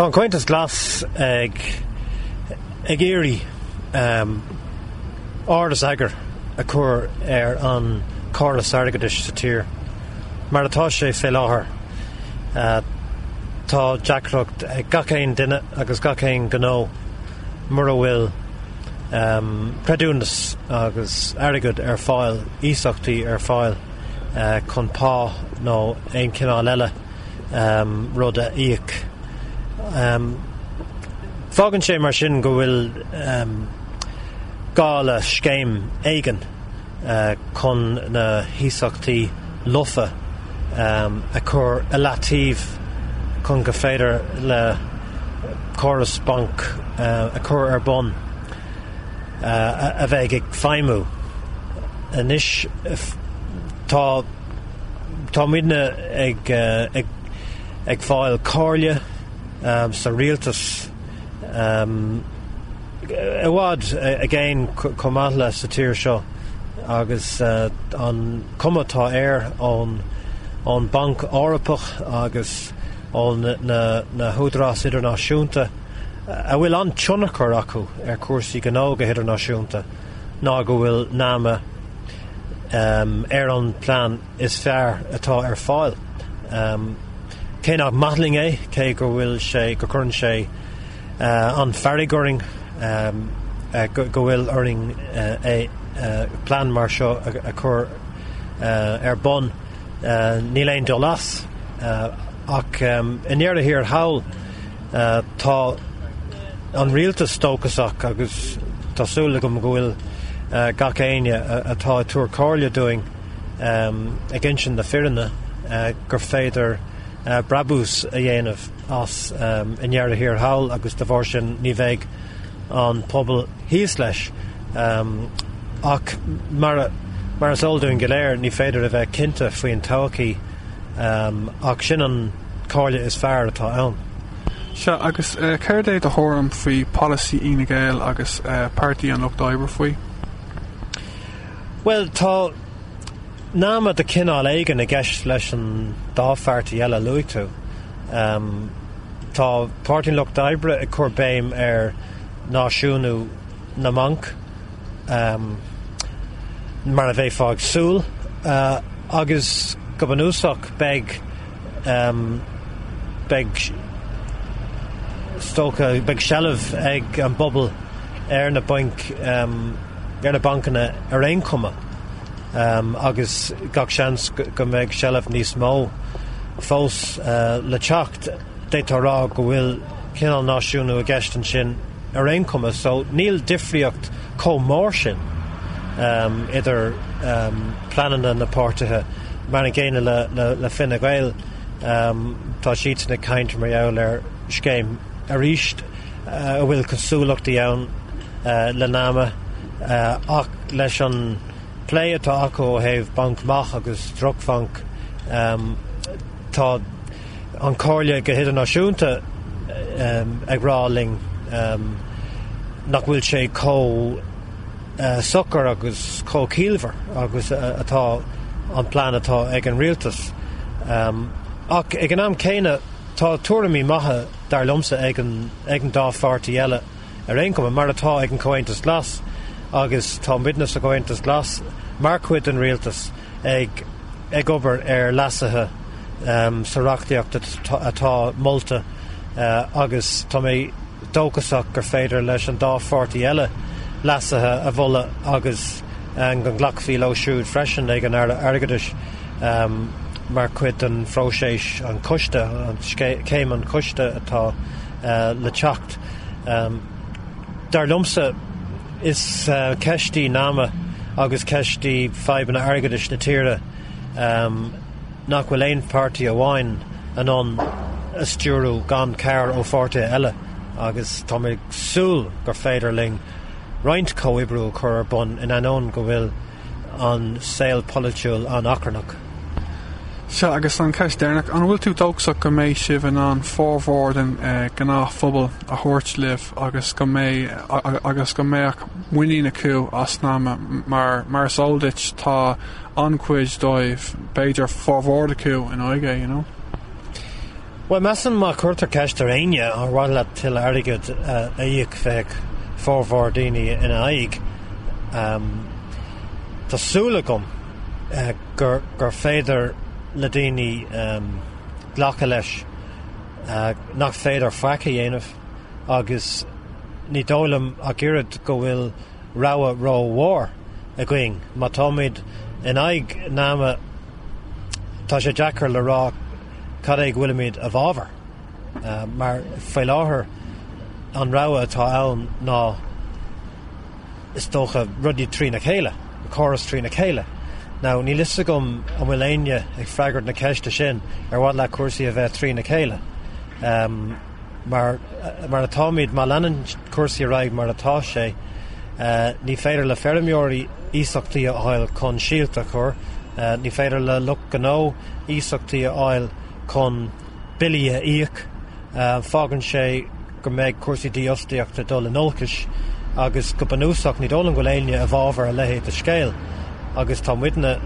Tá Comhaontas Glas ag Aire áras agar a chur an Trevor Sargent sa tír. Mar atá sé fé láthair. Tá deacracht gacéin duine agus gacéin gnó mar a bhfuil creadúnas agus airgid fáil, ísachtaí fáil chun pá nó ein cinál eile rud a íoc. Fágann sé mar sin go bhfuil gála scéim éigean chun na hísachtaí lufa a chur a latíomh chun go féidir le choras banc a chur ar bun a bheith ag feimú. Anis tá midna ag fáil cáirle sa rialtas a bhád agéin comhatla sa tír seo agus an cumatá Aire ón banc árappach agus ón na húdrás idirnáisiúnta a bhfuil an tionachar acu ar Cúrsaí gnóga idirnáisiúnta ná go bhfuil náma ar an plán is fearr atá ar fáil. Cé nach maithling cé go bhfuil sé go chun sé an farrigoring go bhfuil oring plán mar seo a chur ar bun ní léon do las ach inéire hir hawl tá an rialtas tócasach agus tásúla gom go bhfuil gach aine atá túr cáirle doing agin sin na firanna gur féidir brabús a dhéanamh as inéire hir hawl agus de bhór sin ní bheith an pobl híos leis ach mar is oldúin go léir ní féidir a bheith cinnte faoin tochaí ach sin an cáirle is fearr atá ann. Se agus céir é de thóram faoi policy Ina Gael agus party an Lucht Oibre faoi? Well, tá náma de cinál éigean a gceist leis an dáphartaí eile luigh tú. Tá Party Lucht Oibre a chur béim ar náisiúnú na manc mar a bheith fág súl agus go banúsach beg stocha beg shelf ag an bubble ar na bancanna ar ein cuma agus gach seans go meg shelf níos mó fós le teacht déitá rá go bhfuil cinál náisiúnú a gceistan sin ar ein cuma, so níl difriocht comór sin idir planana na páirtithe mar an géine le Fine Gael tá siad na caint mar eall ar scéim a ríist a bhfuil cosúlachtaí ann le náma ach leis an plé atá acu ó thaobh banc mach agus drogfanc tá an cáirle go idirnáisiúnta ag ráling nach bhfuil sé succar agus cílmhar agus atá an plán atá ag an rialtas ach ag an am céine tá tuairimí maithe dar lomsa ag an dáphartaí eile ar ein cuma mar atá ag an Comhaontas Glas agus tá midnas a Comhaontas Glas mar chuid an rialtas ag obair ar lasathe sareachtaíochta atá molta agus tá mé dóchasach gur féidir leis an dáphartaí eile lasathe a bhola agus an ghlachfaí ó siúd freisin ag an airgeadis mar chuid an phróiséis an coiste céim an coiste atá le teacht dar lomsa is ceistí náma agus ceistí feidh na airgeadis na tíre nach bhfuil éon pártaí amháin anon a stúrú gan cearr ó pháirtí eile agus tá mé súil gur féidir ling roint comhoibriú chur ar bun in anón go bhfuil an saol polaitíochta an acranach. Se agus an ceist déirnach an bhfuil tú dógsa go méid sibh an fórmhórdan gná phobal a thuirt libh agus go méach muoine na cú as náma mar soldait tá an chuid dóibh beidir fórmhórda cú in aige, you know? Well, mesan má cuirtar ceist ar aine ar bhain le til airgid a íoc féic fórmhór daoine in aig. Tásúla gom gur féidir le daoine ghlacha leis nach féidir faice dhéanamh agus ní dólam a gcuiread go bhfuil rogha rómhór a gcuing. Má táid in aig náma tá sé deacair le rá cad é bhfuilimiid a bhábhar, mar fé láthair an rogha atá ann ná is dócha rudí trí na chéile, choras trí na chéile. Now, ní lisa gom an bhfuil aine ag freagart na ceiste sin ar bhd le Cúrsaí a bheith trí na chéile. Mar atáid má leanan Cúrsaí raig mar atá sé, ní féidir le fermióirí ísachtaí a áil chun síolta chur, ní féidir le luc gnó ísachtaí a áil chun bilí a íoc, fágann sé gur méid Cúrsaí díostaíochta dul in olcais, agus go banúsach ní dólan go léine a bhábhar a lehéad a scéil. Agus tá muidne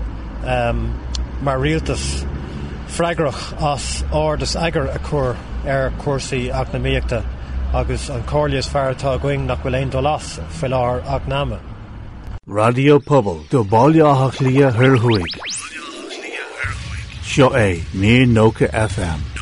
mar rialtas freigrach as ádas agar a chur ar Cúrsaí Eacnamaíochta, agus an cóirlias fearrtá going nach bhfuil aon dul as fillár Eacnama. Radio Pobl do Báileáthach Lia Thurthuaig. Seo é Meán Fómhair FM.